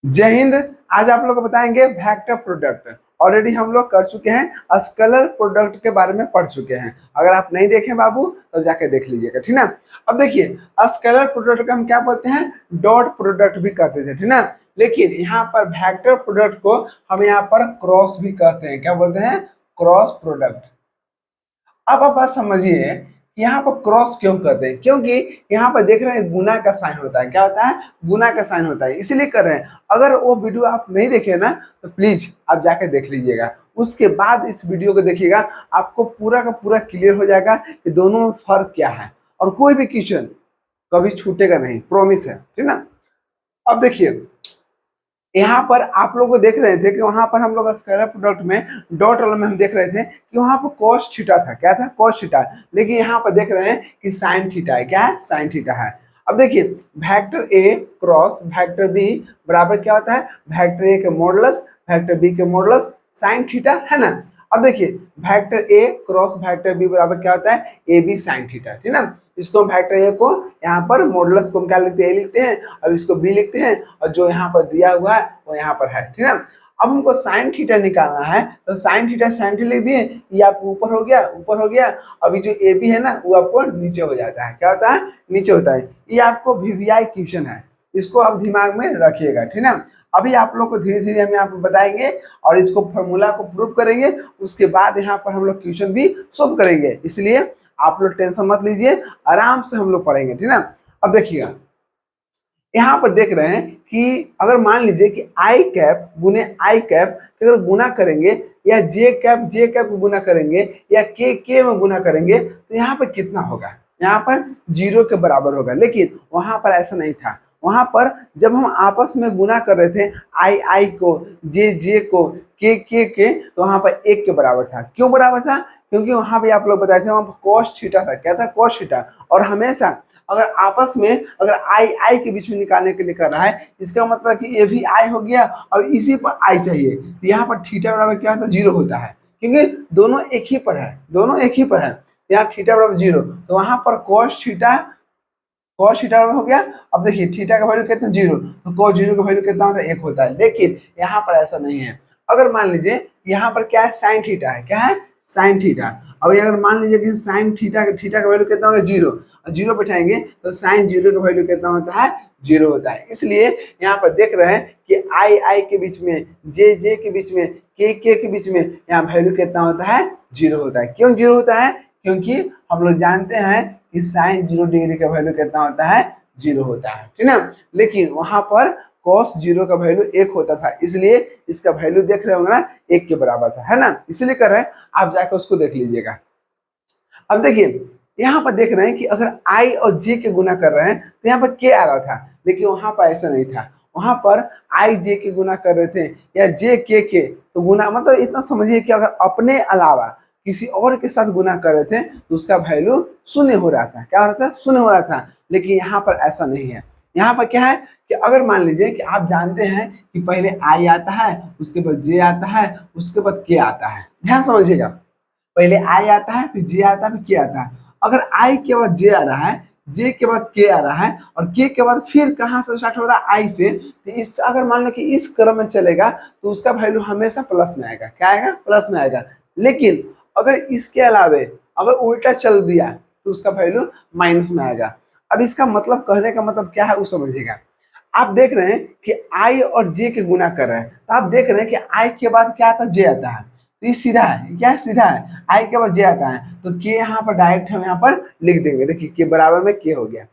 जय हिंद। आज आप लोग को बताएंगे वेक्टर प्रोडक्ट। ऑलरेडी हम लोग कर चुके हैं, स्केलर प्रोडक्ट के बारे में पढ़ चुके हैं। अगर आप नहीं देखें बाबू तो जाके देख लीजिएगा, ठीक ना। अब देखिए, स्केलर प्रोडक्ट को हम क्या बोलते हैं, डॉट प्रोडक्ट भी कहते थे, ठीक ना। लेकिन यहाँ पर वेक्टर प्रोडक्ट को हम यहाँ पर क्रॉस भी कहते हैं। क्या बोलते हैं? Cross product. अब आप बात समझिए कि यहाँ पर क्रॉस क्यों करते हैं, क्योंकि यहाँ पर देख रहे हैं गुना का साइन होता है। क्या होता है? गुना का साइन होता है, इसीलिए कर रहे हैं। अगर वो वीडियो आप नहीं देखे ना तो प्लीज आप जाके देख लीजिएगा, उसके बाद इस वीडियो को देखिएगा, आपको पूरा का पूरा क्लियर हो जाएगा कि दोनों में फर्क क्या है। और कोई भी क्वेश्चन कभी छूटेगा नहीं, प्रॉमिस है, ठीक ना। अब देखिए, यहाँ पर आप लोग को देख रहे थे कि वहां पर हम लोग स्केलर प्रोडक्ट में डॉट वाला में हम देख रहे थे कि वहां पर कॉस थीटा था। क्या था? Cos theta. लेकिन यहाँ पर देख रहे हैं कि साइन थीटा है। क्या है? साइन थीटा है। अब देखिए, vector A cross vector B बराबर क्या होता है? वेक्टर ए के मॉडुलस वेक्टर बी के मॉडुलस साइन थीटा, है ना। अब देखिए, vector A cross vector B बराबर क्या होता है? ए बी साइन थीटा, ठीक ना। इसको वेक्टर ए को यहाँ पर मॉडुलस को हम क्या लिखते हैं? ए लिखते हैं। अब इसको बी लिखते हैं, और जो यहाँ पर दिया हुआ है वो यहाँ पर है, ठीक ना। अब हमको साइन थीटा निकालना है, तो साइन थीटा लिख दिए, ये आपको ऊपर हो गया, ऊपर हो गया। अभी जो ए बी है ना वो आपको नीचे हो जाता है। क्या होता है? नीचे होता है। ये आपको वीवीआई क्वेश्चन है, इसको आप दिमाग में रखिएगा, ठीक ना। अभी आप लोग को धीरे धीरे हम यहाँ पर बताएंगे और इसको फॉर्मूला को प्रूव करेंगे। उसके बाद यहाँ पर हम लोग क्वेश्चन भी सोल्व करेंगे, इसलिए आप लोग टेंशन मत लीजिए, आराम से हम लोग पढ़ेंगे, ठीक ना। अब देखिएगा, यहाँ पर देख रहे हैं कि अगर मान लीजिए कि आई कैप गुने आई कैप अगर गुना करेंगे, या जे कैप गुना करेंगे, या के में गुना करेंगे, तो यहाँ पर कितना होगा? यहाँ पर 0 के बराबर होगा। लेकिन वहां पर ऐसा नहीं था। वहां पर जब हम आपस में गुना कर रहे थे, आई को, जे को, के, तो वहां पर 1 के बराबर था। क्यों बराबर था? क्योंकि वहां पे आप लोग बताए थे वहां पर कॉस थीटा था। क्या था? Cos theta. और हमेशा अगर आपस में अगर आई के बीच में निकालने के लिए कर रहा है, इसका मतलब कि ये भी आई हो गया और इसी पर आई चाहिए, तो यहाँ पर थीटा बराबर क्या होता है? 0 होता है, क्योंकि दोनों एक ही पर है, दोनों एक ही पर है। यहाँ थीटा बराबर 0, तो वहां पर कॉस थीटा हो गया। अब देखिए, थीटा का वैल्यू कितना? 0, तो कॉस 0 का वैल्यू कितना होता है? 1 होता है। लेकिन यहाँ पर ऐसा नहीं है। अगर मान लीजिए यहाँ पर क्या है? साइन थीटा है। क्या है? Sine theta. अब अगर मान लीजिए कि साइन थीटा का वैल्यू कितना होगा? 0, और 0 बैठाएंगे तो साइन 0 का वैल्यू कितना होता है? 0 होता है। इसलिए यहाँ पर देख रहे हैं कि आई के बीच में, जे के बीच में, के बीच में यहाँ वैल्यू कितना होता है? 0 होता है। क्यों 0 होता है? क्योंकि हम लोग जानते हैं कि साइन 0 डिग्री का वैल्यू कितना होता है? 0 होता है, ठीक ना। लेकिन वहां पर कॉस 0 का वैल्यू 1 होता था, इसलिए इसका वैल्यू देख रहे होंगे ना, 1 के बराबर था, है ना। इसलिए कर रहे हैं, आप जाकर उसको देख लीजिएगा। अब देखिए, यहाँ पर देख रहे हैं कि अगर आई और जे के गुना कर रहे हैं तो यहाँ पर के आ रहा था, लेकिन वहां पर ऐसा नहीं था। वहां पर आई जे के गुना कर रहे थे, या जे के, तो गुना मतलब इतना समझिए कि अगर अपने अलावा किसी और के साथ गुना कर रहे थे तो उसका वैल्यू शून्य हो रहा था। क्या हो रहा था? शून्य हो रहा था। लेकिन यहाँ पर ऐसा नहीं है। यहाँ पर क्या है कि अगर मान लीजिए कि आप जानते हैं कि पहले आई आता है, उसके बाद जे आता है, उसके बाद के आता है। ध्यान समझिएगा, पहले आई आता है, फिर जे आता है, फिर के आता है। अगर आई के बाद जे आ रहा है, जे के बाद के आ रहा है, और के बाद फिर कहाँ से स्टार्ट हो रहा है? आई से, तो इस अगर मान लो कि इस क्रम में चलेगा तो उसका वैल्यू हमेशा प्लस में आएगा। क्या आएगा? प्लस में आएगा। लेकिन अगर इसके अलावे अगर उल्टा चल दिया तो उसका वैल्यू माइनस में आएगा। अब इसका मतलब, कहने का मतलब क्या है वो समझिएगा। आप देख रहे हैं कि आई और जे के गुना कर रहे हैं, तो आप देख रहे हैं कि आई के बाद क्या आता है? जे आता है। तो ये सीधा है। क्या है? सीधा है। आई के बाद जे आता है, तो के यहाँ पर डायरेक्ट हम यहाँ पर लिख देंगे। देखिए, के बराबर में के हो गया।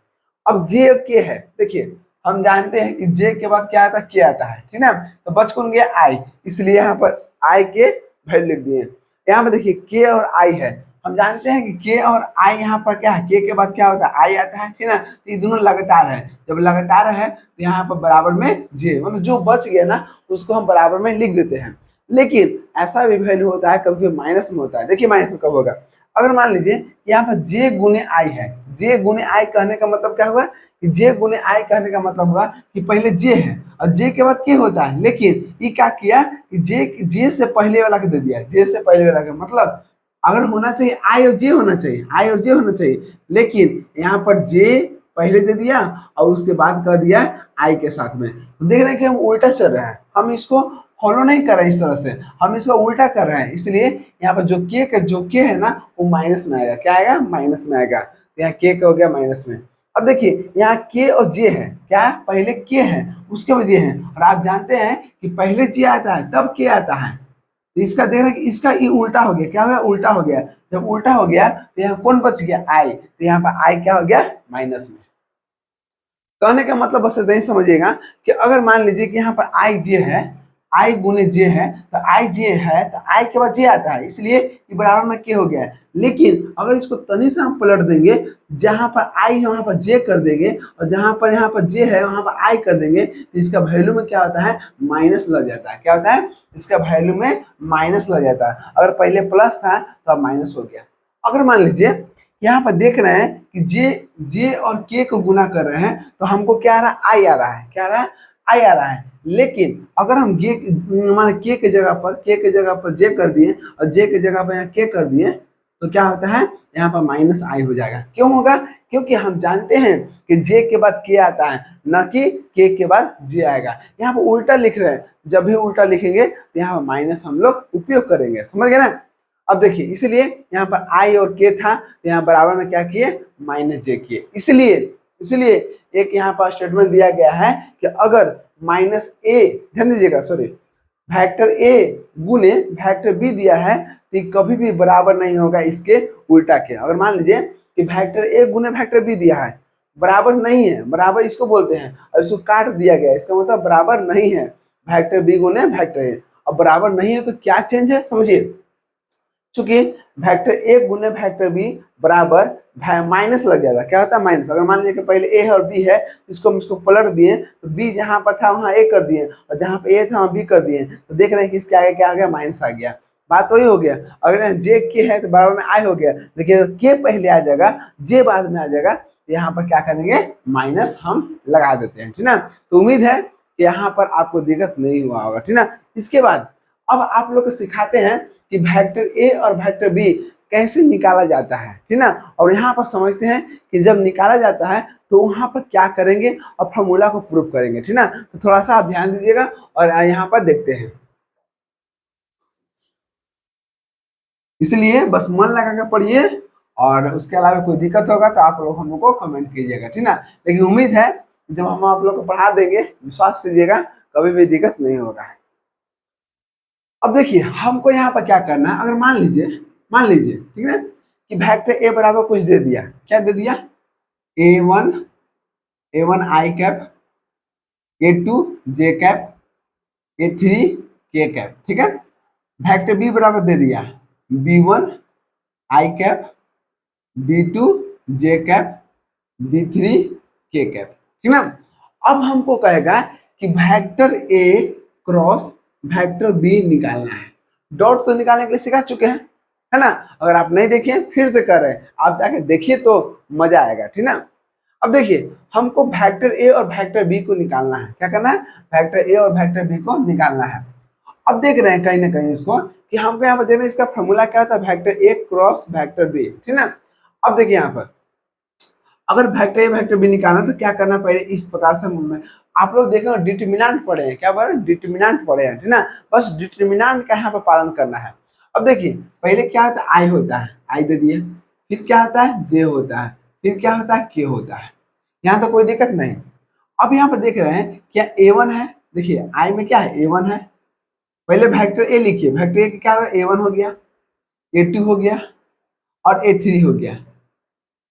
अब जे के है, देखिए हम जानते हैं कि जे के बाद क्या आता है? के आता है, ठीक ना। तो बच कौन गया? आई, इसलिए यहाँ पर आई के वैल्यू लिख दिए। यहाँ पर देखिए के और आई है, हम जानते हैं कि के और आई यहाँ पर क्या है? के बाद क्या होता है? आई आता है, ठीक ना। तो ये दोनों लगातार है। जब लगातार है तो यहाँ पर बराबर में जे, मतलब जो बच गया ना उसको हम बराबर में लिख देते हैं। लेकिन ऐसा भी वैल्यू होता है कभी माइनस में होता है। देखिए माइनस में कब होगा? अगर मान लीजिए यहाँ पर जे गुने आई है, जे गुने आई कहने का मतलब क्या हुआ कि जे गुने आई कहने का मतलब हुआ कि पहले जे है और जे के बाद के होता है। लेकिन ये क्या किया कि जे से पहले वाला के दे दिया, जे से पहले वाला का मतलब अगर होना चाहिए आई और जे होना चाहिए, आई और जे होना चाहिए, लेकिन यहाँ पर जे पहले दे दिया और उसके बाद कर दिया आई के साथ में। तो देख रहे हैं कि हम उल्टा चल रहे हैं, हम इसको फॉलो नहीं कर रहे हैं इस तरह से, हम इसको उल्टा कर रहे हैं। इसलिए यहाँ पर जो के है ना वो माइनस में आएगा। क्या आएगा? माइनस में आएगा। तो यहाँ के हो गया माइनस में। अब देखिए यहाँ के और जे है, क्या है? पहले के है उसके बाद जे है, और आप जानते हैं कि पहले जे आता है तब के आता है। तो इसका देख रहे हैं कि इसका ये उल्टा हो गया। क्या हो गया? उल्टा हो गया। जब उल्टा हो गया तो यहाँ कौन बच गया? आई। तो यहाँ पर आई क्या हो गया? माइनस में। कहने का मतलब बस इतना ही समझिएगा कि अगर मान लीजिए कि यहाँ पर आई जे है, आई गुने जे है, तो आई जे है तो आई के बाद जे आता है, इसलिए ये बराबर में के हो गया है। लेकिन अगर इसको तनी से हम पलट देंगे, जहां पर आई है वहां पर जे कर देंगे, और जहां पर यहाँ पर जे है वहां पर आई कर देंगे, तो इसका वैल्यू में क्या होता है? माइनस लग जाता है। क्या होता है? इसका वैल्यू में माइनस लग जाता है। अगर पहले प्लस था तो अब माइनस हो गया। अगर मान लीजिए यहाँ पर देख रहे हैं कि जे और के को गुना कर रहे हैं, तो हमको क्या आ रहा है? आई आ रहा है। क्या आ रहा है? आई आ रहा है। लेकिन अगर हम मान के के जगह पर जे कर दिए और जे के जगह पर यहाँ के कर दिए, तो क्या होता है? यहाँ पर माइनस आई हो जाएगा। क्यों होगा? क्योंकि हम जानते हैं कि जे के बाद के आता है, न कि के बाद जे आएगा। यहाँ पर उल्टा लिख रहे हैं, जब भी उल्टा लिखेंगे तो यहाँ पर माइनस हम लोग उपयोग करेंगे। समझ गए ना? अब देखिए, इसलिए यहाँ पर आई और के था, तो यहाँ बराबर में क्या किए? माइनस जे किए। इसलिए एक यहाँ पर स्टेटमेंट दिया गया है कि अगर माइनस ए, ध्यान दीजिएगा, सॉरी, फैक्टर ए गुने फैक्टर बी दिया है तो कभी भी बराबर नहीं होगा इसके उल्टा के। अगर मान लीजिए कि फैक्टर ए गुने फैक्टर बी दिया है, बराबर नहीं है, बराबर इसको बोलते हैं, और इसको काट दिया गया, इसका मतलब बराबर नहीं है फैक्टर बी गुने फैक्टर ए। अब बराबर नहीं है तो क्या चेंज है? समझिए, चूंकि वेक्टर ए गुने वेक्टर बी बराबर माइनस लग जाएगा। क्या होता है? माइनस। अगर मान लीजिए कि पहले ए है और बी है, इसको हम इसको पलट दिए, तो बी जहां पर था वहां ए कर दिए, और जहां पे ए था वहां बी कर दिए, तो देख रहे हैं कि इसके आगे क्या आ गया? माइनस आ गया। बात वही हो गया। अगर जे के है तो बराबर में आई हो गया, लेकिन के पहले आ जाएगा, जे बाद में आ जाएगा, तो यहाँ पर क्या करेंगे? माइनस हम लगा देते हैं। ठीक ना? तो उम्मीद है कि यहाँ पर आपको दिक्कत नहीं हुआ होगा। ठीक ना? इसके बाद अब आप लोग को सिखाते हैं कि वेक्टर ए और वेक्टर बी कैसे निकाला जाता है। ठीक ना? और यहाँ पर समझते हैं कि जब निकाला जाता है तो वहां पर क्या करेंगे और फॉर्मूला को प्रूव करेंगे। ठीक ना? तो थोड़ा सा आप ध्यान दीजिएगा और यहाँ पर देखते हैं। इसलिए बस मन लगा के पढ़िए, और उसके अलावा कोई दिक्कत होगा तो आप लोग हम लोग को कमेंट कीजिएगा। ठीक ना? लेकिन उम्मीद है जब हम आप लोग को पढ़ा देंगे, विश्वास कीजिएगा कभी भी दिक्कत नहीं होगा। अब देखिए हमको यहाँ पर क्या करना है। अगर मान लीजिए ठीक है कि वेक्टर ए बराबर कुछ दे दिया। क्या दे दिया? ए वन आई कैप, ए2 जे कैप, ए3 के कैप। ठीक है? वेक्टर बी बराबर दे दिया b1 आई कैप, b2 जे कैप, b3 के कैप। ठीक ना? अब हमको कहेगा कि vector A cross vector B निकालना है। डॉट तो निकालने के लिए सिखा चुके हैं, है ना? अगर आप नहीं देखिए फिर से कर रहे हैं, आप जाके देखिए तो मजा आएगा। ठीक ना? अब देखिए हमको वेक्टर ए और वेक्टर बी को निकालना है। क्या करना है? वेक्टर ए और वेक्टर बी को निकालना है। अब देख रहे हैं कहीं ना कहीं इसको कि हमको यहाँ पर देना, इसका फॉर्मूला क्या होता है? Vector A cross vector B. ठीक ना? अब देखिए यहाँ पर अगर वेक्टर ए वेक्टर बी निकालना तो क्या करना? पहले इस प्रकार से आप लोग देखें डिटरमिनेंट पढ़े हैं। क्या पढ़े? डिटरमिनेंट पढ़े हैं। ठीक ना? बस डिटरमिनेंट का यहाँ पर पालन करना है। अब देखिए पहले क्या होता है? आई होता है, आई दे दिए। फिर क्या होता है? जे होता है। फिर क्या होता है? के होता है। यहाँ तो कोई दिक्कत नहीं। अब यहाँ पर देख रहे हैं क्या ए1 है? देखिए आई में क्या है? ए1 है। पहले वेक्टर ए लिखिए, वेक्टर ए क्या होगा? ए1 हो गया, ए2 हो गया और ए3 हो गया।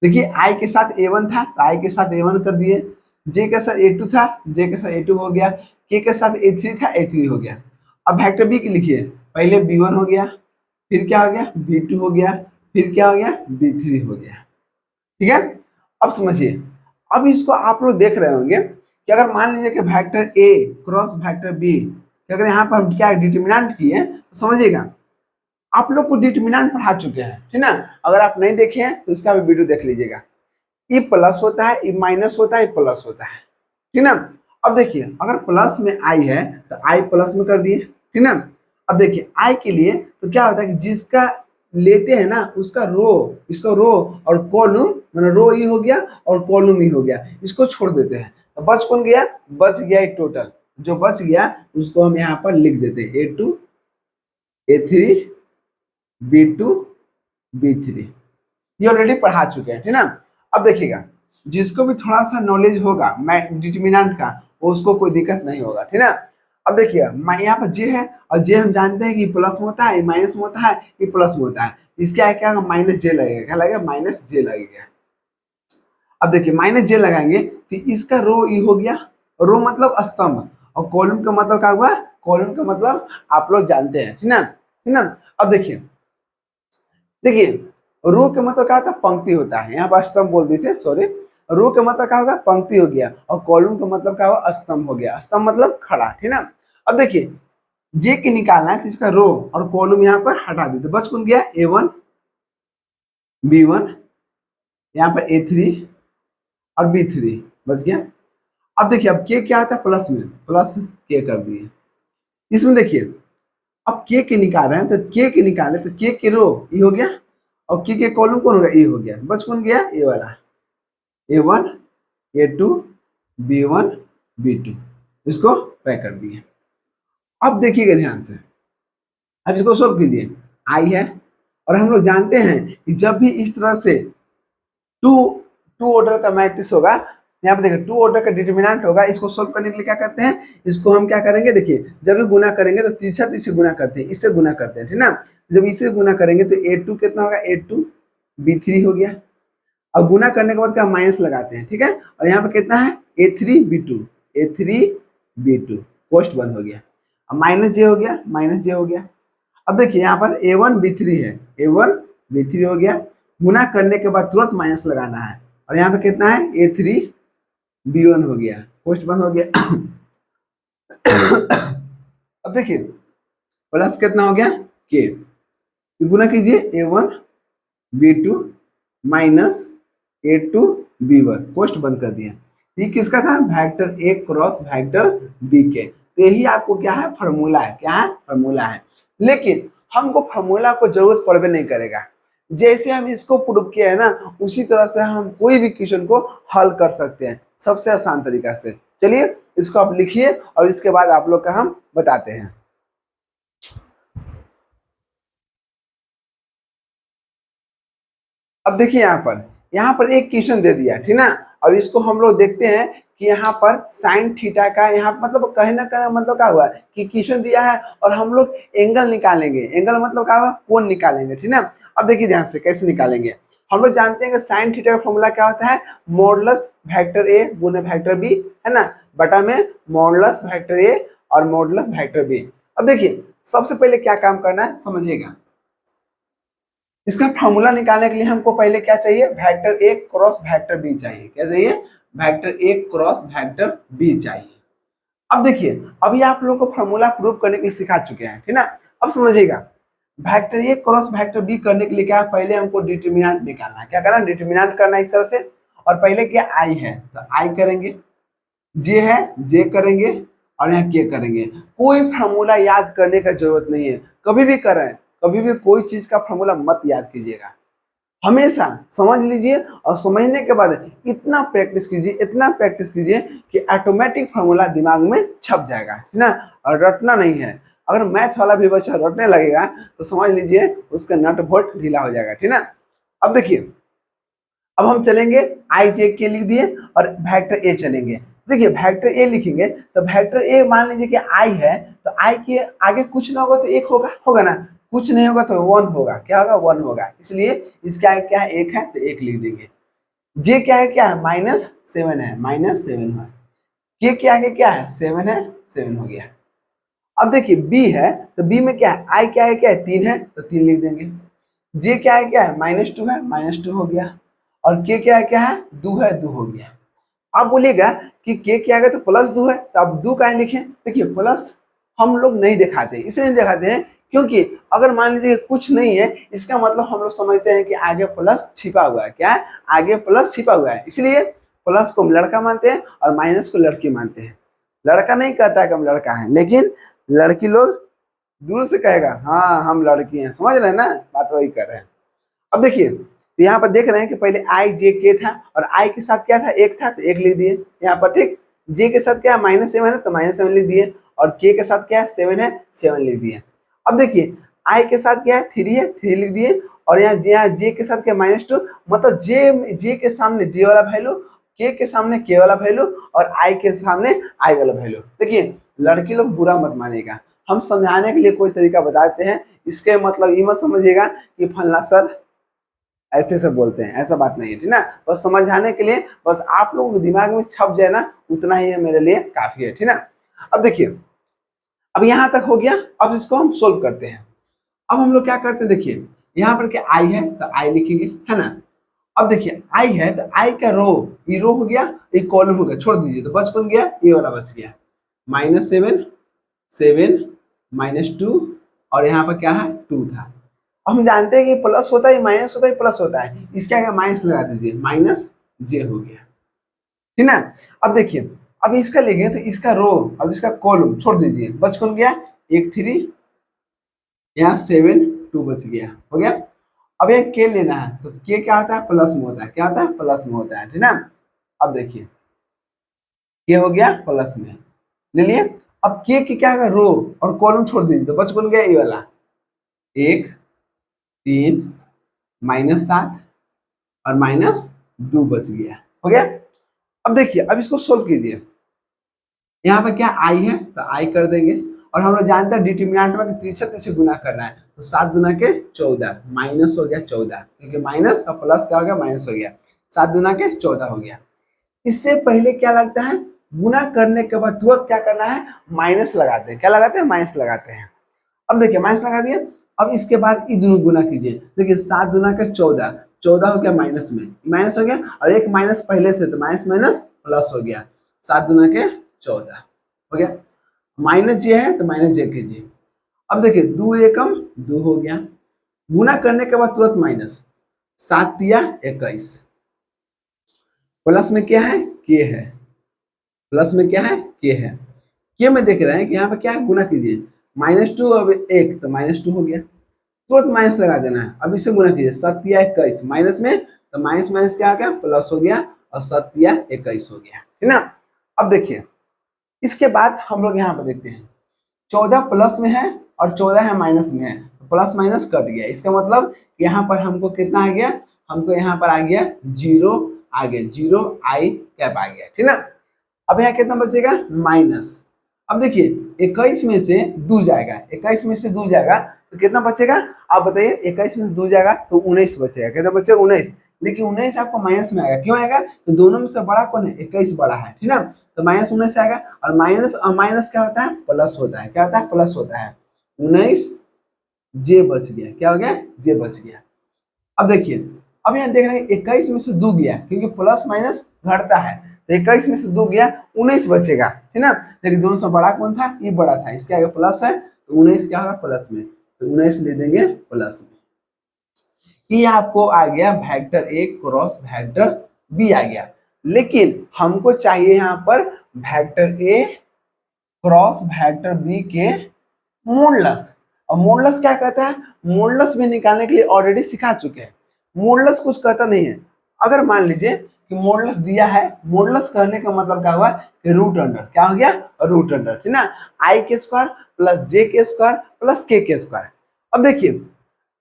देखिए आई के साथ ए1 था तो आई के साथ ए1 कर दिए, जे के साथ ए2 था, जे के साथ ए2 हो गया, के साथ ए3 था, ए3 हो गया। अब वेक्टर बी के लिखिए, पहले b1 हो गया, फिर क्या हो गया? b2 हो गया, फिर क्या हो गया? b3 हो गया। ठीक है? अब समझिए, अब इसको आप लोग देख रहे होंगे कि अगर मान लीजिए कि vector A cross vector B, अगर यहाँ पर हम क्या डिटरमिनेंट किए तो समझिएगा आप लोग को डिटरमिनेंट पढ़ा चुके हैं। ठीक ना? अगर आप नहीं देखे हैं तो इसका भी वीडियो देख लीजिएगा। ई प्लस होता है, ई माइनस होता है, ई प्लस होता है। ठीक ना? अब देखिए अगर प्लस में आई है तो आई प्लस में कर दिए। ठीक ना? अब देखिए आई के लिए तो क्या होता है कि जिसका लेते हैं ना उसका रो, इसका रो और कॉलम, मतलब रो ही हो गया और कॉलम ही हो गया, इसको छोड़ देते हैं। तो बच कौन गया? बच गया एक टोटल, जो बच गया उसको हम यहाँ पर लिख देते हैं A2 A3 B2 B3। ये ऑलरेडी पढ़ा चुके हैं, ठीक ना। अब देखिएगा, जिसको भी थोड़ा सा नॉलेज होगा मैं डिटर्मिनेंट का, वो उसको कोई दिक्कत नहीं होगा, ठीक ना। अब देखिए यहाँ पर जे है, और जे हम जानते हैं कि प्लस में होता है, माइनस में होता है, ये प्लस में होता है। इसके आगे क्या माइनस जे लगेगा, क्या लगेगा? माइनस जे लगेगा। अब देखिए माइनस जे लगाएंगे तो इसका रो ई हो गया, रो मतलब स्तंभ, और कॉलम का मतलब क्या हुआ? कॉलम का मतलब आप लोग जानते हैं, ठीक ना, ठीक ना। अब देखिए, देखिए रो के मतलब क्या होता है? पंक्ति होता है, यहाँ पर स्तंभ बोल दीजिए, सॉरी। रो के मतलब क्या होगा? पंक्ति हो गया, और कॉलम का मतलब क्या होगा? स्तंभ हो गया, स्तंभ मतलब खड़ा, ठीक ना। अब देखिए जे के निकालना है तो इसका रो और कॉलम यहाँ पर हटा देते, बच कौन गया? A1 B1, यहाँ पर A3 और B3 बच गया। अब देखिए अब के क्या आता है? प्लस में, प्लस के कर दिए। इसमें देखिए अब के निकाल रहे हैं तो के निकाले तो के रो ये हो गया, और के कॉलम कौन होगा? ए हो गया, बच कौन गया? ए वाला, A1 A2 B1 B2, इसको पैक कर दिए। अब देखिएगा ध्यान से, अब इसको सोल्व कीजिए। आई है, और हम लोग जानते हैं कि जब भी इस तरह से टू टू ऑर्डर का मैट्रिक्स होगा, यहाँ पे देखिए टू ऑर्डर का डिटर्मिनेंट होगा, इसको सोल्व करने के लिए क्या करते हैं? इसको हम क्या करेंगे? देखिए जब भी गुना करेंगे तो तीसरा तो इससे गुना करते हैं, इससे गुना करते हैं, ठीक ना। जब इससे गुना करेंगे तो A2 कितना होगा? A2 B3 हो गया, और गुना करने के बाद क्या माइनस लगाते हैं, ठीक है। और यहाँ पे कितना है? A3 B2, A3 B2 post बंद हो गया, अब माइनस जे हो गया, माइनस जे हो गया। अब देखिए यहाँ पर A1 B3 है, A1 B3 हो गया, गुना करने के बाद तुरंत माइनस लगाना है, और यहाँ पे कितना है? A3 B1 हो गया, पोस्ट बंद हो गया। अब देखिए प्लस कितना हो गया? के, गुना कीजिए A1 B2 minus A2 B1, post बंद कर दिया। ये किसका था? Vector A cross vector B के। तो यही आपको क्या है? फॉर्मूला है, क्या है? फॉर्मूला है। लेकिन हमको फॉर्मूला को जरूरत पड़बे नहीं करेगा, जैसे हम इसको प्रूव किया है ना उसी तरह से हम कोई भी क्वेश्चन को हल कर सकते हैं, सबसे आसान तरीका से। चलिए इसको आप लिखिए और इसके बाद आप लोग का हम बताते हैं। अब देखिए यहाँ पर एक क्वेश्चन दे दिया, ठीक ना, और इसको हम लोग देखते हैं कि यहाँ पर साइन थीटा का, यहाँ मतलब कहीं ना कहीं मतलब क्या हुआ कि क्वेश्चन दिया है और हम लोग एंगल निकालेंगे, एंगल मतलब क्या हुआ? कोण निकालेंगे, ठीक ना। अब देखिए ध्यान से कैसे निकालेंगे। हम लोग जानते हैं कि साइन थीटा का फॉर्मूला क्या होता है? मॉडुलस वेक्टर ए गुना वेक्टर बी, है ना, बटा में मॉडुलस वेक्टर ए और मॉडुलस वेक्टर बी। अब देखिए सबसे पहले क्या काम करना है समझिएगा, इसका फॉर्मूला निकालने के लिए हमको पहले क्या चाहिए? Vector A cross vector B चाहिए। क्या चाहिए? Vector A cross vector B चाहिए। अब देखिए अभी आप लोग को फॉर्मूला प्रूव करने के लिए सिखा चुके हैं, ठीक ना। अब समझिएगा vector A cross vector B करने के लिए क्या है? पहले हमको डिटर्मिनेंट निकालना है। क्या करना है? डिटर्मिनेंट करना है इस तरह से, और पहले क्या आई है तो आई करेंगे, जे है जे करेंगे, और यहाँ के करेंगे। कोई फॉर्मूला याद करने का जरूरत नहीं है, कभी भी करें, कभी भी कोई चीज का फॉर्मूला मत याद कीजिएगा, हमेशा समझ लीजिए, और समझने के बाद इतना प्रैक्टिस कीजिए, इतना प्रैक्टिस कीजिए कि ऑटोमेटिक फॉर्मूला दिमाग में छप जाएगा, है ना। और रटना नहीं है, अगर मैथ वाला भी बच्चा रटने लगेगा तो समझ लीजिए उसका नट बोल्ट ढीला हो जाएगा, ठीक ना। अब देखिए अब हम चलेंगे आई जे के लिख दिए और वेक्टर ए चलेंगे। देखिए वेक्टर ए लिखेंगे तो वेक्टर ए मान लीजिए कि आई है, तो आई के आगे कुछ ना होगा तो एक होगा, होगा ना, कुछ नहीं होगा तो वन होगा, क्या होगा? वन होगा, इसलिए इसके आगे क्या है? एक है तो एक लिख देंगे। जे क्या है? क्या है? -7 है, -7 है। के के आगे क्या है? 7 है, 7 हो गया। अब देखिए बी है तो बी में क्या है? आई क्या है? क्या है? 3 है तो 3 लिख देंगे। जे क्या है? क्या है? -2 है, -2 हो गया। और के क्या है? क्या है? 2 है, 2 हो गया। आप बोलिएगा कि के क्या है? तो +2 है, तो आप 2 काहे लिखे? देखिए प्लस हम लोग नहीं दिखाते, इसलिए नहीं दिखाते हैं क्योंकि अगर मान लीजिए कुछ नहीं है, इसका मतलब हम लोग समझते हैं कि आगे प्लस छिपा हुआ है। क्या है? आगे प्लस छिपा हुआ है, इसलिए प्लस को हम लड़का मानते हैं और माइनस को लड़की मानते हैं। लड़का नहीं कहता है कि हम लड़का हैं, लेकिन लड़की लोग दूर से कहेगा हाँ हम लड़की हैं, समझ रहे हैं ना, बात वही कर रहे हैं। अब देखिए तो यहाँ पर देख रहे हैं कि पहले आई जे के था और आई के साथ क्या था, एक था, तो एक लिख दिए यहाँ पर, ठीक। जे के साथ क्या है, -7 है, तो -7 लिख दिए, और के के साथ क्या है, 7 है, 7 लिख दिए। अब देखिए आई के साथ क्या है, 3 है, 3 लिख दिए, और यहाँ जे के साथ क्या, -2, मतलब जे के सामने जे वाला वैल्यू, के सामने के वाला वैल्यू, और आई के सामने आई वाला वैल्यू। देखिए लड़की लोग बुरा मत मानेगा, हम समझाने के लिए कोई तरीका बताते हैं, इसके मतलब ये मत समझिएगा कि फलना सर ऐसे से बोलते हैं, ऐसा बात नहीं है, ठीक ना। बस समझाने के लिए, बस आप लोगों के दिमाग में छप जाए ना, उतना ही मेरे लिए काफी है, ठीक ना। अब देखिए अब यहाँ तक हो गया, अब इसको हम सोल्व करते हैं। अब हम लोग क्या करते हैं, देखिए यहाँ पर क्या आई है, तो आई लिखेंगे, है ना। अब देखिए आई है तो आई का रो, ये रो हो गया, ये कॉलम हो गया, छोड़ दीजिए, तो बच कौन गया, ये वाला बच गया, -7, 7, -2, और यहाँ पर क्या है, 2 था। हम जानते हैं कि प्लस होता है, माइनस होता है, प्लस होता है, इसका क्या माइनस लगा दीजिए, माइनस जे हो गया, ठीक ना। अब देखिए अब इसका लेंगे तो इसका रो, अब इसका कॉलम छोड़ दीजिए, बच कौन गया, एक 3, यहाँ 7, 2 बच गया, हो गया। अब ये के लेना है, तो के क्या होता है, प्लस में होता है, क्या होता है, प्लस में होता है, ठीक ना। अब देखिए के हो गया प्लस में, ले लिए। अब के क्या होगा, रो और कॉलम छोड़ दीजिए, तो बच कौन गया, ये वाला, 1, 3, -7 और -2 बच गया, हो गया। अब देखिए अब इसको सोल्व कीजिए, यहाँ पे क्या आई है, तो आई कर देंगे, और हम लोग जानते हैं डिटर्मिनेंट में त्रिछत्र से गुना करना है, तो 7 गुना के 14, माइनस हो गया 14, क्योंकि माइनस और प्लस क्या हो गया, माइनस हो गया, 7 गुना के 14 हो गया। इससे पहले क्या लगता है, गुना करने के बाद तुरंत क्या करना है, माइनस लगाते हैं, क्या लगाते हैं, माइनस लगाते हैं। अब देखिए माइनस लगा दिए, अब इसके बाद ये दोनों गुना कीजिए, देखिए 7 गुना के 14, 14 हो गया माइनस में, माइनस हो गया, और एक माइनस पहले से, तो माइनस माइनस प्लस हो गया, 7 गुना के 14 हो गया, माइनस जे है तो माइनस जे कीजिए। अब देखिए 2 एकम 2 हो गया, गुना करने के बाद तुरंत माइनस, 7 दिया 21, प्लस में क्या है, के है, प्लस में क्या है, के है, के में देख रहे हैं कि यहाँ पे क्या है, गुना कीजिए, -2 अब 1, तो -2 हो गया, तुरंत माइनस लगा देना है। अब इससे गुना कीजिए, 7 दिया 21, माइनस में, तो माइनस माइनस क्या आ गया, प्लस हो गया, और 7 दिया 21 हो गया, है ना। अब देखिए इसके बाद हम लोग यहाँ पे देखते हैं, 14 प्लस में है और 14 है माइनस में है, तो प्लस माइनस कट गया, इसका मतलब यहाँ पर हमको कितना आ गया, हमको यहाँ पर आ गया 0 आ गया, 0 आई कैप आ गया, ठीक ना। अब यहाँ कितना बचेगा, माइनस। अब देखिए 21 में से 2 जाएगा, 21 में से 2 जाएगा तो कितना बचेगा, आप बताइए, 21 में से 2 जाएगा तो 19 बचेगा, कितना बचेगा, 19। लेकिन 19 आपको माइनस में आएगा, क्यों आएगा, तो दोनों में से बड़ा कौन है, 21 बड़ा है, ठीक ना, तो -19 आएगा, और माइनस क्या होता है, प्लस होता है, क्या होता है, प्लस होता है, 19 जे बच गया, क्या हो गया, जे बच गया। अब देखिए अब यहाँ देख रहे हैं 21 में से 2 गया, क्योंकि प्लस माइनस घटता है, तो 21 में से 2 गया, 19 बचेगा, है ना। लेकिन दोनों से बड़ा कौन था, ये बड़ा था, इसके आगे प्लस है, तो 19 क्या होगा, प्लस में, तो 19 ले देंगे प्लस में। ये आपको आ गया vector A cross vector B आ गया, लेकिन हमको चाहिए यहाँ पर vector A cross vector B के मॉडुलस। और मॉडुलस क्या कहता है, मॉडुलस भी निकालने के लिए ऑलरेडी सिखा चुके हैं। मॉडुलस कुछ कहता नहीं है, अगर मान लीजिए कि मॉडुलस दिया है, मॉडुलस कहने का मतलब क्या हुआ कि रूट अंडर, क्या हो गया, रूट अंडर, ठीक ना, आई के स्क्वायर प्लस जे के स्क्वायर प्लस के स्क्वायर। अब देखिए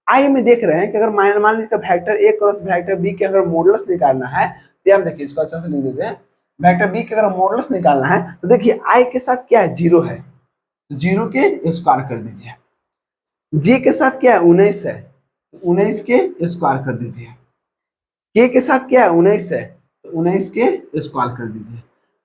आई में देख रहे हैं कि अगर मान लीजिए vector A cross vector B के अगर मॉडुलस निकालना है, तो हम देखिए इसको अच्छा से लिख देते हैं, वेक्टर बी के अगर मॉडुलस निकालना है, तो देखिए आई के साथ क्या है, 0 है, तो 0 के स्क्वायर कर दीजिए, जे के साथ क्या है, 19 है, 19 के स्क्वायर कर दीजिए, के साथ क्या है, 19 है, तो 19 के स्क्वायर कर दीजिए।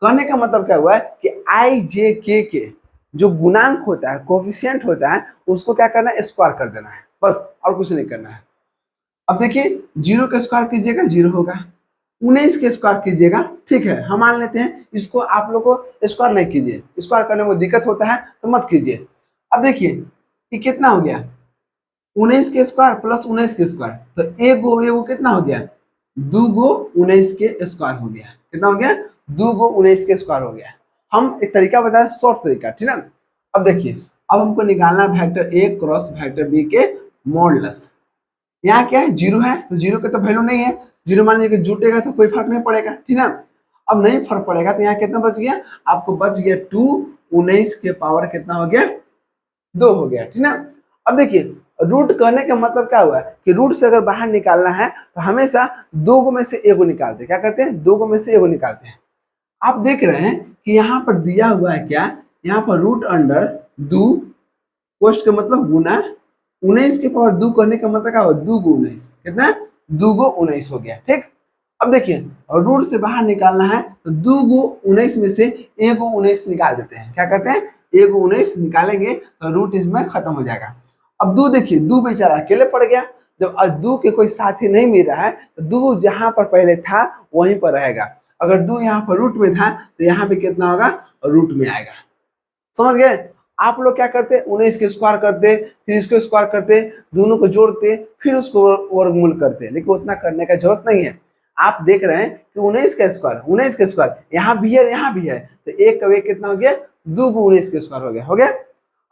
कहने का मतलब क्या हुआ है कि आई जे के जो गुणांक होता है, कोफिशिएंट होता है, उसको क्या करना है, स्क्वायर कर देना है, बस, और कुछ नहीं करना है। अब देखिए 0 का स्क्वायर कीजिएगा 0 होगा, 19 के स्क्वायर कीजिएगा, ठीक है, हम मान लेते हैं, इसको आप लोग को स्क्वायर नहीं कीजिए, स्क्वायर करने में दिक्कत होता है तो मत कीजिए। अब देखिए ये कितना हो गया, 19 के स्क्वायर प्लस 19 के स्क्वायर, तो एगो कितना हो गया, 2 गो 19 के स्क्वायर हो गया, कितना हो गया, 2 गो 19 के स्क्वायर हो गया। हम एक तरीका बताए, शॉर्ट तरीका, ठीक ना। अब देखिए अब हमको निकालना vector A cross vector B के मॉडुलस। यहाँ क्या है, जीरो है, तो जीरो के तो वैल्यू नहीं है, जीरो मान लीजिए जुटेगा तो कोई फर्क नहीं पड़ेगा, ठीक है। अब नहीं फर्क पड़ेगा तो यहाँ कितना बच गया, आपको बच गया 2, 19 के पावर कितना हो गया, 2 हो गया, ठीक है। अब देखिए रूट करने का मतलब क्या हुआ कि रूट से अगर बाहर निकालना है तो हमेशा दो गो में से एगो निकालते हैं, क्या करते हैं, दो गो में से एगो निकालते हैं। आप देख रहे हैं कि यहाँ पर दिया हुआ है क्या, यहाँ पर रूट अंडर 2 कोष्ट का मतलब गुना 19 के पावर 2 करने का मतलब क्या हुआ, 2 गो 19, कितना, 2 गो 19 हो गया, ठीक। अब देखिए और रूट से बाहर निकालना है तो 2 गो 19 में से 1 गो 19 निकाल देते हैं, क्या कहते हैं, 1 गो 19 निकालेंगे तो रूट इसमें खत्म हो जाएगा। अब 2 देखिए, 2 बेचारा अकेले पड़ गया, जब आज 2 के कोई साथी नहीं मिल रहा है तो 2 जहां पर पहले था वहीं पर रहेगा। अगर 2 यहाँ पर रूट में था तो यहाँ पे कितना होगा, रूट में आएगा। समझ गए। आप लोग क्या करते, 19 के स्क्वायर करते, फिर इसको स्क्वायर करते, दोनों को जोड़ते, फिर उसको वर्गमूल करते, लेकिन उतना करने का जरूरत नहीं है। आप देख रहे हैं कि 19 का स्क्वायर, 19 का स्क्वायर यहाँ भी है, यहाँ भी है, तो एक का एक कितना हो गया, 2 गो 19 के स्क्वायर हो गया, हो गया।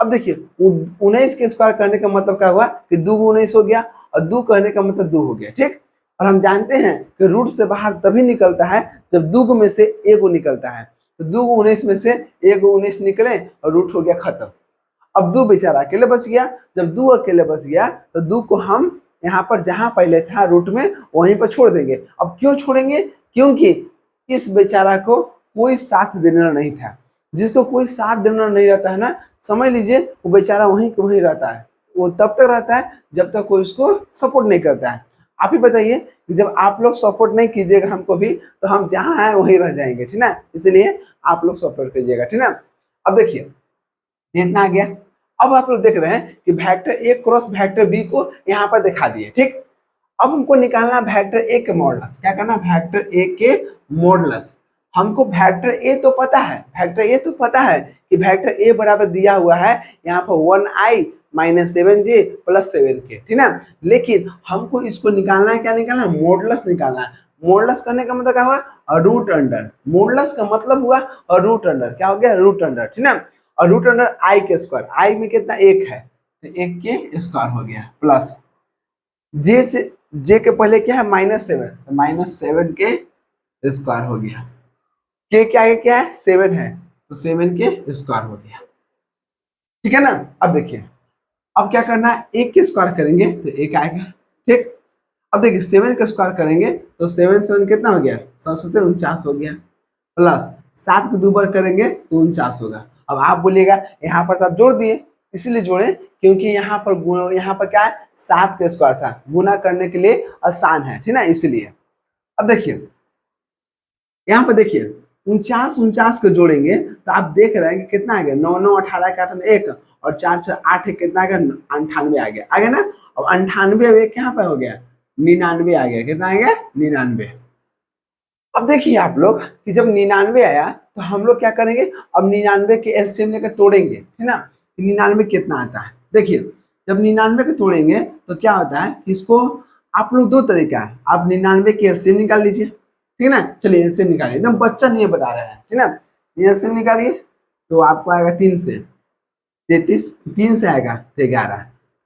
अब देखिए 19 के स्क्वायर करने का मतलब क्या हुआ कि 2 गो 19 हो गया, और 2 कहने का मतलब 2 हो गया, ठीक। और हम जानते हैं कि रूट से बाहर तभी निकलता है जब 2 गो में से 1 गो निकलता है, तो 2 गो 19 में से 1 गो 19 निकले और रूट हो गया खत्म। अब 2 बेचारा अकेले बच गया, जब 2 अकेले बच गया तो 2 को हम यहाँ पर जहां पहले था रूट में वहीं पर छोड़ देंगे। अब क्यों छोड़ेंगे, क्योंकि इस बेचारा को कोई साथ देने वाला नहीं था। जिसको कोई साथ देने वाला नहीं रहता है ना, समझ लीजिए वो बेचारा वहीं के वहीं रहता है, वो तब तक रहता है जब तक कोई उसको सपोर्ट नहीं करता है। आप ही बताइए कि जब आप लोग सपोर्ट नहीं कीजिएगा हमको भी तो हम जहाँ हैं वहीं रह जाएंगे, ठीक ना, इसलिए आप लोग सपोर्ट कीजिएगा, ठीक ना। अब देखिए इतना आ गया। अब आप लोग देख रहे हैं कि vector A cross vector B को यहाँ पर दिखा दिए, ठीक। अब हमको निकालना वेक्टर ए के मॉडुलस, क्या करना, वेक्टर ए के मॉडुलस। हमको वेक्टर ए तो पता है, वेक्टर ए तो पता है कि वेक्टर ए बराबर दिया हुआ है यहाँ पर 1i minus 7j plus 7k, ठीक ना। लेकिन हमको इसको निकालना है, क्या निकालना है, मॉडुलस निकालना है। मॉडुलस करने का मतलब क्या हुआ, रूट अंडर, मॉडुलस का मतलब हुआ रूट अंडर, क्या हो गया, रूट अंडर, ठीक ना। और रूट अंडर आई के स्क्वायर, आई में कितना, 1 है, तो 1 के स्क्वायर हो गया, प्लस जे से, जे के पहले क्या है, -7, तो -7 के स्क्वायर हो गया। के क्या है, क्या है, 7 है, तो 7 के स्क्वायर हो गया, ठीक है ना। अब देखिए अब क्या करना है, 1 के स्क्वायर करेंगे तो 1 आएगा, ठीक। अब देखिए 7 का स्क्वायर करेंगे तो 7 7 कितना हो गया, 7 हो गया, प्लस 7 को 2 बार करेंगे तो 49 होगा। अब आप बोलिएगा यहाँ पर तो आप जोड़ दिए, इसीलिए जोड़े क्योंकि यहाँ पर क्या है, 7 का स्क्वायर था, गुना करने के लिए आसान है, ठीक ना, इसलिए। अब देखिए यहाँ पर देखिए 49 को जोड़ेंगे तो आप देख रहे हैं कि कितना आ गया, 9 9 18 के 8 में 1 और 4 6 8 कितना आ गया, 98 आ गया ना। अब 98 अब 1 यहाँ पे हो गया, 99 आ गया, कितना आ गया, 99। अब देखिए आप लोग कि जब 99 आया तो हम लोग क्या करेंगे, अब 99 के एलसीएम लेकर तोड़ेंगे, है ना। 99 कितना आता है, देखिए जब 99 को तोड़ेंगे तो क्या होता है, इसको आप लोग दो तरीका है, आप 99 के एलसीएम निकाल लीजिए, ठीक है ना। चलिए एलसीएम निकालिए, एकदम बच्चा नहीं बता रहे हैं, ठीक ना। एलसीएम निकालिए तो आपको आएगा 3 से 33, 3 से आएगा तो 11,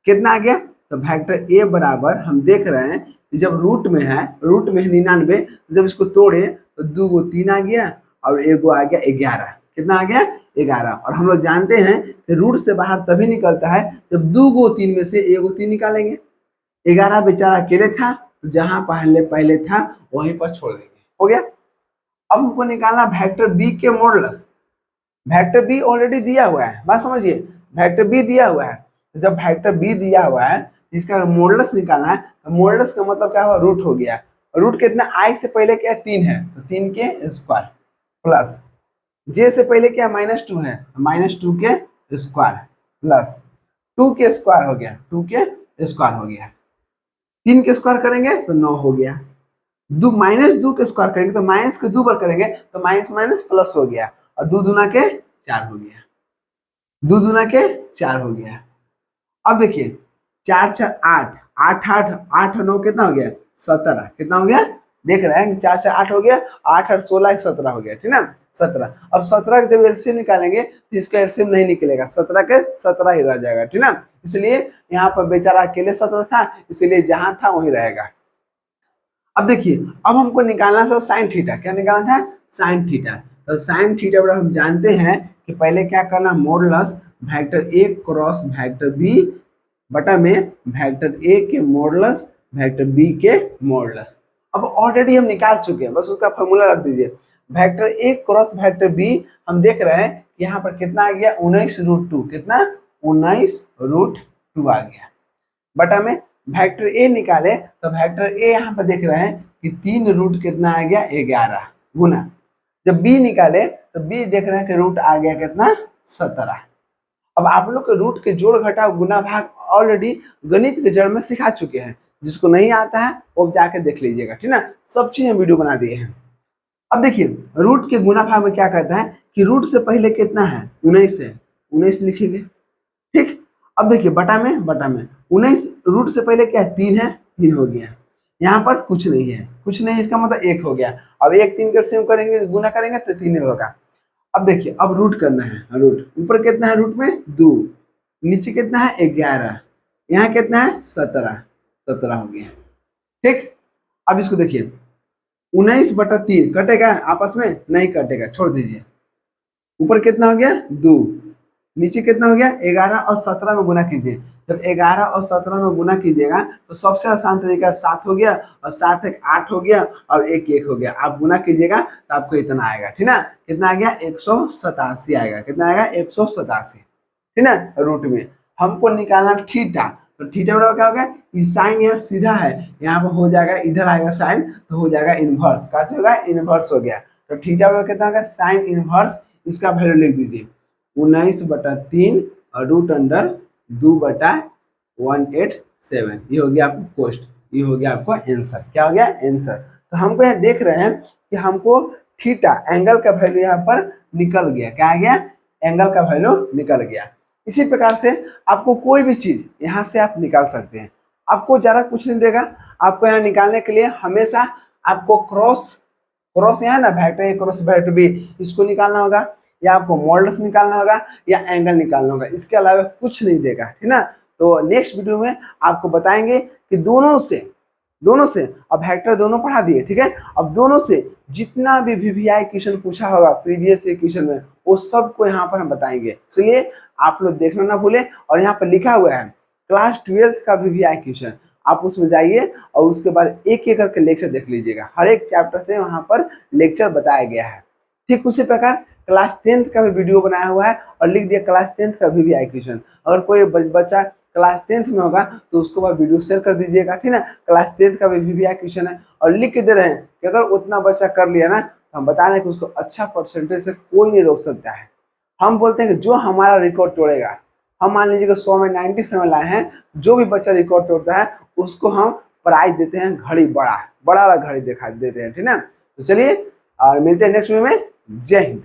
कितना आ गया, तो वेक्टर ए बराबर हम देख रहे हैं कि जब रूट में है 99, तो जब इसको तोड़े तो 2 गो 3 आ गया और 1 गो आ गया 11, कितना आ गया, 11। और हम लोग जानते हैं कि रूट से बाहर तभी निकलता है जब 2 गो 3 में से 1 गो 3 निकालेंगे। 11 बेचारा अकेले था तो जहां पहले पहले था वहीं पर छोड़ देंगे, हो गया। अब हमको निकालना वेक्टर बी के मॉडुलस। वेक्टर बी ऑलरेडी दिया हुआ है, बात समझिए, वेक्टर बी दिया हुआ है, तो जब वेक्टर बी दिया हुआ है इसका मॉडुलस निकालना है, तो मॉडुलस का मतलब क्या हुआ, रूट हो गया। रूट कितना, आई से पहले क्या 3 है तो 3 के स्क्वायर, प्लस जे से पहले क्या -2 है, -2 के स्क्वायर, प्लस 2 के स्क्वायर हो गया, 2 के स्क्वायर हो गया। 3 के स्क्वायर करेंगे तो 9 हो गया, -2 के स्क्वायर करेंगे तो माइनस के 2 बार करेंगे तो माइनस माइनस प्लस हो गया, और 2 दूना के 4 हो गया, 2 दूना के 4 हो गया। अब देखिए 4 4 8 8 8 8 9 कितना हो गया, 17, कितना हो गया, देख रहे हैं कि 4 4 8 हो गया, 8 8 16 17 हो गया, ठीक ना 17। अब 17 जब एलसीएम निकालेंगे तो इसका एलसीएम नहीं निकलेगा, 17 के 17 ही रह जाएगा, ठीक ना। इसलिए यहाँ पर बेचारा अकेले 17 था, इसलिए जहां था वही रहेगा। अब देखिए, अब हमको निकालना था साइन थीटा। क्या निकालना था? Sine theta. तो साइन थीटा बराबर हम जानते हैं कि पहले क्या करना, modulus vector A cross vector B बटा में वेक्टर ए के मॉडुलस वेक्टर बी के मॉडुलस। अब ऑलरेडी हम निकाल चुके हैं, बस उसका फॉर्मूला रख दीजिए। Vector A cross vector B हम देख रहे हैं यहाँ पर कितना आ गया, 19√2। कितना? 19√2 आ गया बटा में वेक्टर ए निकाले तो वेक्टर ए यहाँ पर देख रहे हैं कि 3 रूट कितना आ गया, 11 गुना। जब बी निकाले तो बी देख रहे हैं कि रूट आ गया कितना, 17। अब आप लोग के रूट के जोड़ घटाव गुना भाग ऑलरेडी गणित के जड़ में सिखा चुके हैं, जिसको नहीं आता है वो जाके देख लीजिएगा, ठीक ना। सब चीज वीडियो बना दिए हैं। अब देखिए, रूट के गुना भाग में क्या कहता है कि रूट से पहले कितना है, 19 है, 19 लिखेंगे, ठीक। अब देखिए बटा में 19 रूट से पहले क्या है, 3 है, 3 हो गया। यहाँ पर कुछ नहीं है, कुछ नहीं, इसका मतलब 1 हो गया। अब 1 3 का सेम करेंगे, गुना करेंगे तो 3 होगा। अब देखिए, अब रूट करना है, रूट ऊपर कितना है, रूट में 2, नीचे कितना है 11, यहाँ कितना है 17 हो गया, ठीक। अब इसको देखिए, 19/3 कटेगा आपस में, नहीं कटेगा, छोड़ दीजिए। ऊपर कितना हो गया 2, नीचे कितना हो गया 11 और 17 में गुना कीजिए। जब 11 और 17 में गुना कीजिएगा तो सबसे आसान तरीका 7 हो गया, और 7 1 8 हो गया, और 1 1 हो गया। आप गुना कीजिएगा तो आपको इतना आएगा, ठीक ना। कितना आ गया, 187 आएगा। कितना आएगा, 187, ठीक ना। रूट में हमको निकालना थीटा, तो थीटा बराबर क्या हो गया, साइन यहाँ सीधा है, यहाँ पर हो जाएगा, इधर आएगा साइन तो हो जाएगा इनवर्स। क्या होगा, इनवर्स हो गया। तो थीटा बराबर कितना होगा, साइन इनवर्स, इसका वैल्यू लिख दीजिए 19/3 और रूट अंडर 2/187। ये हो गया आपको कोष्ट, ये हो गया आपको आंसर। क्या हो गया, आंसर। तो हमको यहाँ देख रहे हैं कि हमको थीटा एंगल का वैल्यू यहाँ पर निकल गया। क्या आ गया, एंगल का वैल्यू निकल गया। इसी प्रकार से आपको कोई भी चीज यहाँ से आप निकाल सकते हैं, आपको ज्यादा कुछ नहीं देगा। आपको यहाँ निकालने के लिए हमेशा आपको क्रॉस यहाँ ना vector A cross vector B, इसको निकालना होगा, या आपको मॉडल्स निकालना होगा, या एंगल निकालना होगा। इसके अलावा कुछ नहीं देगा, ठीक ना। तो नेक्स्ट वीडियो में आपको बताएंगे कि दोनों से अब वेक्टर दोनों पढ़ा दिए, ठीक है। अब दोनों से जितना भी वीवीआई क्वेश्चन पूछा होगा प्रीवियस क्वेश्चन में, वो सबको यहाँ पर हम बताएंगे। इसलिए आप लोग देखना ना भूलें। और यहाँ पर लिखा हुआ है क्लास 12th का वीवीआई क्वेश्चन, आप उसमें जाइए और उसके बाद एक एक करके लेक्चर देख लीजिएगा। हर एक चैप्टर से वहाँ पर लेक्चर बताया गया है। ठीक उसी प्रकार क्लास 10th का भी वीडियो बनाया हुआ है और लिख दिया क्लास 10th का वीवीआई क्वेश्चन। अगर कोई बच्चा क्लास 10th में होगा तो उसको बाद वीडियो शेयर कर दीजिएगा, ठीक ना। क्लास 10th का भी वीवीआई क्वेश्चन है और लिख के दे रहे हैं कि अगर उतना बच्चा कर लिया ना तो हम बता रहे हैं कि उसको अच्छा परसेंटेज से कोई नहीं रोक सकता है। हम बोलते हैं कि जो हमारा रिकॉर्ड तोड़ेगा, हम मान लीजिए कि 100 में 97 लाए हैं, जो भी बच्चा रिकॉर्ड तोड़ता है उसको हम प्राइज देते हैं, घड़ी बड़ा वाला घड़ी दिखा देते हैं, ठीक ना। तो चलिए मिलते हैं नेक्स्ट वीडियो में। जय हिंद।